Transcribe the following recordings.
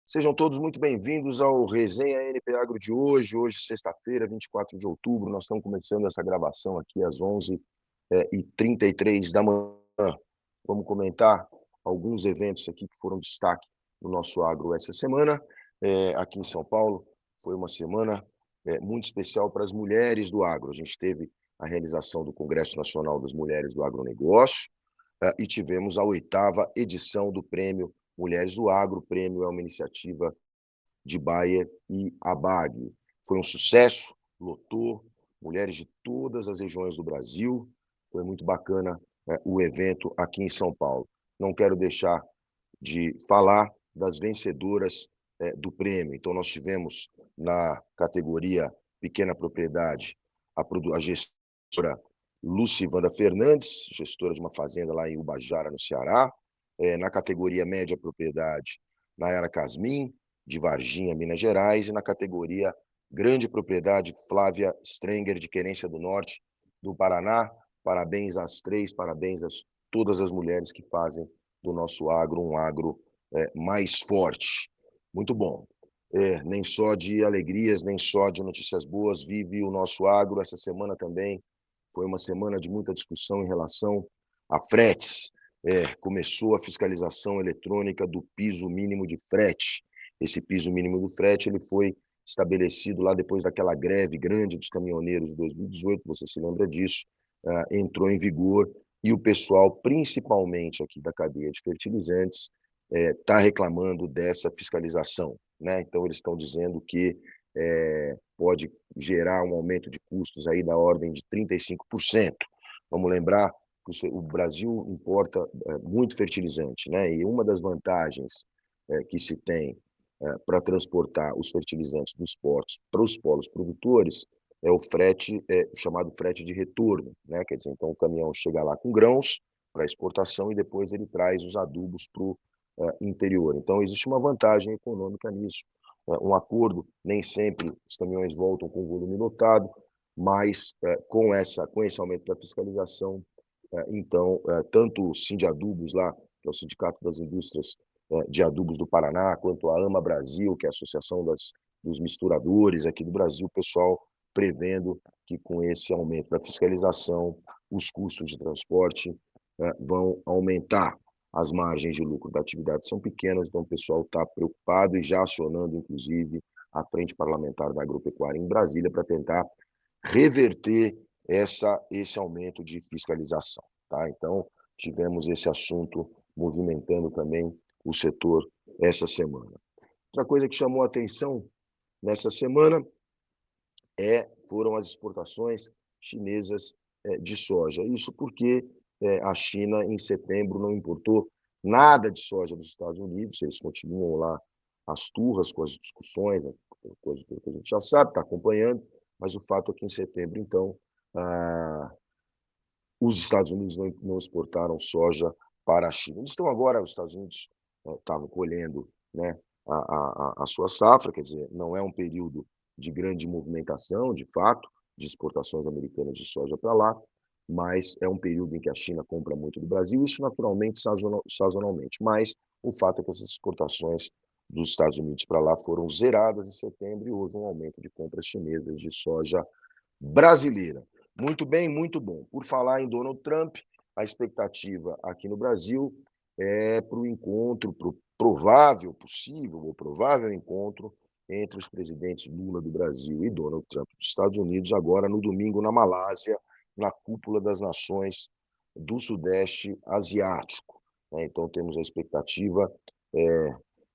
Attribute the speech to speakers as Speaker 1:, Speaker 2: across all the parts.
Speaker 1: Sejam todos muito bem-vindos ao Resenha NP Agro de hoje. Hoje, sexta-feira, 24 de outubro, nós estamos começando essa gravação aqui às 11h33 da manhã. Vamos comentar alguns eventos aqui que foram destaque no nosso agro essa semana. Aqui em São Paulo, foi uma semana muito especial para as mulheres do agro. A gente teve a realização do Congresso Nacional das Mulheres do Agronegócio e tivemos a 8ª edição do Prêmio Mulheres do Agro. O prêmio é uma iniciativa de Bayer e ABAG. Foi um sucesso, lotou mulheres de todas as regiões do Brasil. Foi muito bacana o evento aqui em São Paulo. Não quero deixar de falar das vencedoras do prêmio. Então, nós tivemos na categoria Pequena Propriedade a gestora Lucivanda Fernandes, gestora de uma fazenda lá em Ubajara, no Ceará. Na categoria Média Propriedade, Nayara Casmin, de Varginha, Minas Gerais. E na categoria Grande Propriedade, Flávia Strenger, de Querência do Norte, do Paraná. Parabéns às três, parabéns a todas as mulheres que fazem do nosso agro um agro mais forte. Muito bom. Nem só de alegrias, nem só de notícias boas vive o nosso agro. Essa semana também foi uma semana de muita discussão em relação a fretes. Começou a fiscalização eletrônica do piso mínimo de frete. Esse piso mínimo do frete ele foi estabelecido lá depois daquela greve grande dos caminhoneiros de 2018, você se lembra disso, entrou em vigor e o pessoal, principalmente aqui da cadeia de fertilizantes, está reclamando dessa fiscalização, né? Então, eles estão dizendo que pode gerar um aumento de custos aí da ordem de 35%. Vamos lembrar que o Brasil importa muito fertilizante, né? E uma das vantagens que se tem para transportar os fertilizantes dos portos para os polos produtores é o frete, chamado frete de retorno, né? Quer dizer, então o caminhão chega lá com grãos para exportação e depois ele traz os adubos para o interior. Então existe uma vantagem econômica nisso. Um acordo, nem sempre os caminhões voltam com o volume lotado, mas com esse aumento da fiscalização, então, tanto o Sindiadubos lá, que é o Sindicato das Indústrias de Adubos do Paraná, quanto a AMA Brasil, que é a Associação dos Misturadores aqui do Brasil, o pessoal prevendo que com esse aumento da fiscalização, os custos de transporte vão aumentar. As margens de lucro da atividade são pequenas, então o pessoal está preocupado e já acionando, inclusive, a Frente Parlamentar da Agropecuária em Brasília para tentar reverter esse aumento de fiscalização. Tá? Então, tivemos esse assunto movimentando também o setor essa semana. Outra coisa que chamou a atenção nessa semana foram as exportações chinesas de soja. Isso porque a China, em setembro, não importou nada de soja dos Estados Unidos. Eles continuam lá as turras com as discussões, coisa que a gente já sabe, está acompanhando, mas o fato é que em setembro, então, os Estados Unidos não exportaram soja para a China. Eles estão agora, os Estados Unidos estavam colhendo, né, a sua safra, quer dizer, não é um período de grande movimentação, de fato, de exportações americanas de soja para lá, mas é um período em que a China compra muito do Brasil, isso naturalmente sazonalmente, mas o fato é que essas exportações dos Estados Unidos para lá foram zeradas em setembro e houve um aumento de compras chinesas de soja brasileira. Muito bem, muito bom. Por falar em Donald Trump, a expectativa aqui no Brasil é para o encontro, para o provável, possível ou provável encontro entre os presidentes Lula do Brasil e Donald Trump dos Estados Unidos, agora no domingo na Malásia, na cúpula das nações do Sudeste Asiático. Então, temos a expectativa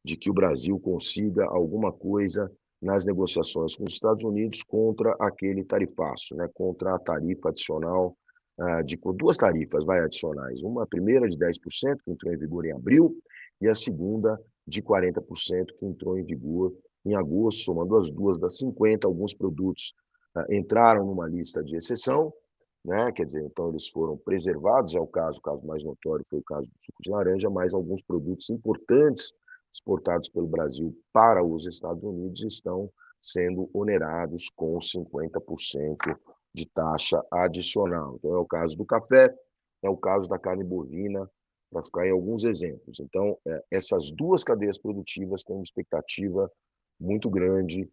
Speaker 1: de que o Brasil consiga alguma coisa nas negociações com os Estados Unidos contra aquele tarifaço, né, contra a tarifa adicional, de duas tarifas adicionais. Uma, a primeira de 10%, que entrou em vigor em abril, e a segunda de 40%, que entrou em vigor em agosto, somando as duas das 50%. Alguns produtos entraram numa lista de exceção, né? Quer dizer, então eles foram preservados, o caso mais notório foi o caso do suco de laranja, mas alguns produtos importantes exportados pelo Brasil para os Estados Unidos estão sendo onerados com 50% de taxa adicional. Então, é o caso do café, é o caso da carne bovina para ficar em alguns exemplos. Então, essas duas cadeias produtivas têm uma expectativa muito grande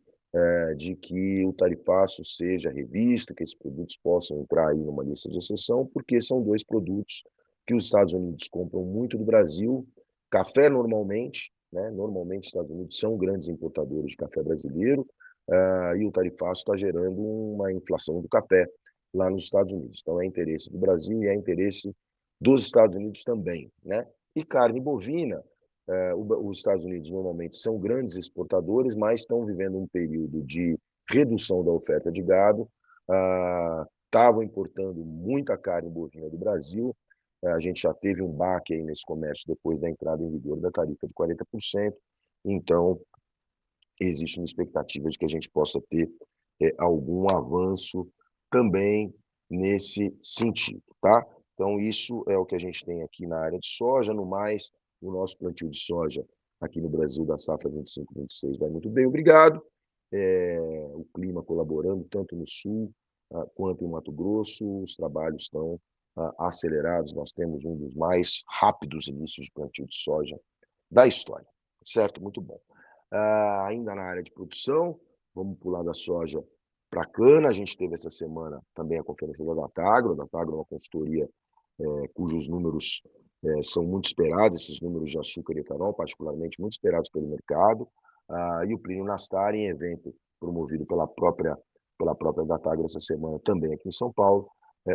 Speaker 1: de que o tarifaço seja revisto, que esses produtos possam entrar aí numa lista de exceção, porque são dois produtos que os Estados Unidos compram muito do Brasil. Café normalmente, né? Normalmente os Estados Unidos são grandes importadores de café brasileiro, e o tarifaço está gerando uma inflação do café lá nos Estados Unidos. Então é interesse do Brasil e é interesse dos Estados Unidos também, né? E carne bovina, os Estados Unidos normalmente são grandes exportadores, mas estão vivendo um período de redução da oferta de gado, estavam importando muita carne bovina do Brasil, a gente já teve um baque aí nesse comércio depois da entrada em vigor da tarifa de 40%, então existe uma expectativa de que a gente possa ter algum avanço também nesse sentido, tá? Então, isso é o que a gente tem aqui na área de soja. No mais, o nosso plantio de soja aqui no Brasil da safra 25-26 vai muito bem, obrigado. O clima colaborando tanto no sul quanto em Mato Grosso, os trabalhos estão acelerados, nós temos um dos mais rápidos inícios de plantio de soja da história, certo? Muito bom. Ainda na área de produção, vamos pular da soja para a cana. A gente teve essa semana também a conferência da Datagro. A Datagro é uma consultoria cujos números são muito esperados, esses números de açúcar e etanol, particularmente muito esperados pelo mercado. E o Plínio Nastari, em evento promovido pela própria Datagro essa semana, também aqui em São Paulo,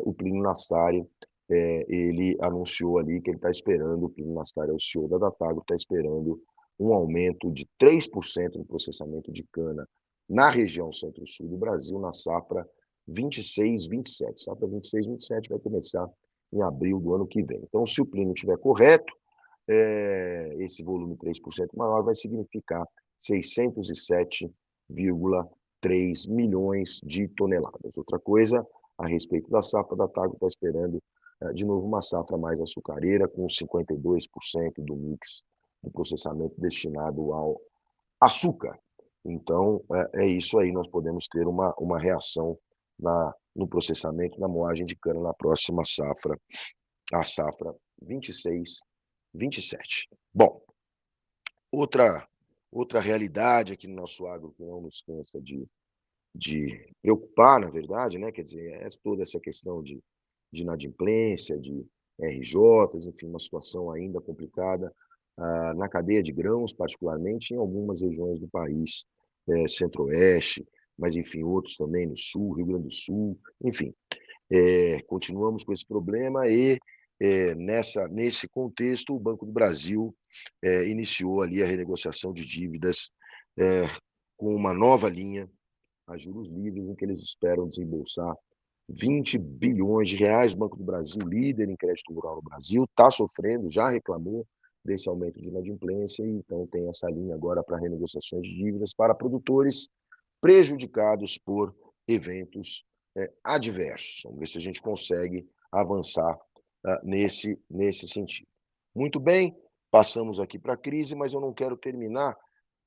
Speaker 1: o Plínio Nastari, ele anunciou ali que ele está esperando, o Plínio Nastari é o CEO da Datagro, está esperando um aumento de 3% no processamento de cana na região centro-sul do Brasil, na safra 26-27. Safra 26-27 vai começar em abril do ano que vem. Então, se o Plínio estiver correto, esse volume 3% maior vai significar 607,3 milhões de toneladas. Outra coisa, a respeito da safra, da Datagro está esperando, de novo, uma safra mais açucareira, com 52% do mix do processamento destinado ao açúcar. Então, é isso aí, nós podemos ter uma reação no processamento, na moagem de cana na próxima safra, a safra 26-27. Bom, outra realidade aqui no nosso agro que não nos cansa de preocupar, na verdade, né? Quer dizer, toda essa questão de inadimplência, de RJs, enfim, uma situação ainda complicada na cadeia de grãos, particularmente em algumas regiões do país, centro-oeste, mas, enfim, outros também no sul, Rio Grande do Sul, enfim. Continuamos com esse problema e, nesse contexto, o Banco do Brasil iniciou ali a renegociação de dívidas com uma nova linha a juros livres, em que eles esperam desembolsar 20 bilhões de reais. O Banco do Brasil, líder em crédito rural no Brasil, está sofrendo, já reclamou desse aumento de inadimplência, e então tem essa linha agora para renegociações de dívidas para produtores prejudicados por eventos adversos. Vamos ver se a gente consegue avançar nesse sentido. Muito bem, passamos aqui para a crise, mas eu não quero terminar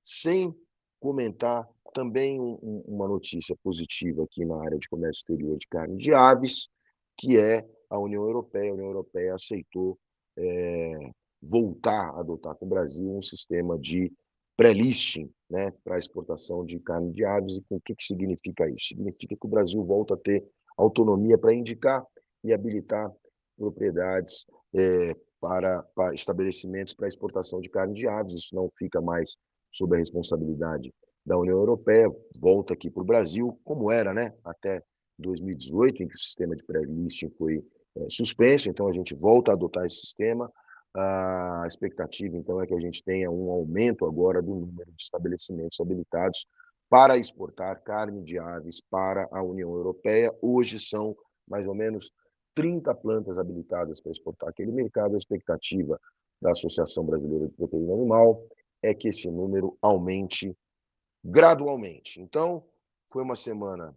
Speaker 1: sem comentar também uma notícia positiva aqui na área de comércio exterior de carne de aves, que é a União Europeia. A União Europeia aceitou voltar a adotar com o Brasil um sistema de pré-listing, né, para exportação de carne de aves. E o que significa isso? Significa que o Brasil volta a ter autonomia para indicar e habilitar propriedades para estabelecimentos para exportação de carne de aves. Isso não fica mais sob a responsabilidade da União Europeia, volta aqui para o Brasil, como era, né, até 2018, em que o sistema de pré-listing foi suspenso. Então a gente volta a adotar esse sistema. A expectativa, então, é que a gente tenha um aumento agora do número de estabelecimentos habilitados para exportar carne de aves para a União Europeia. Hoje são mais ou menos 30 plantas habilitadas para exportar aquele mercado. A expectativa da Associação Brasileira de Proteína Animal é que esse número aumente gradualmente. Então, foi uma semana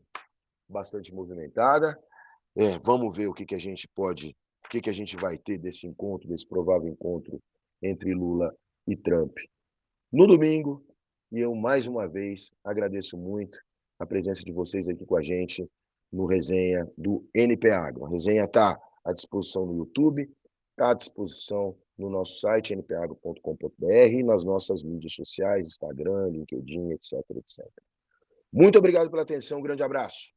Speaker 1: bastante movimentada. Vamos ver o que a gente vai ter desse encontro, desse provável encontro entre Lula e Trump no domingo. E eu, mais uma vez, agradeço muito a presença de vocês aqui com a gente no resenha do NP Agro. A resenha está à disposição no YouTube, está à disposição no nosso site, npagro.com.br, nas nossas mídias sociais, Instagram, LinkedIn, etc, etc. Muito obrigado pela atenção, um grande abraço.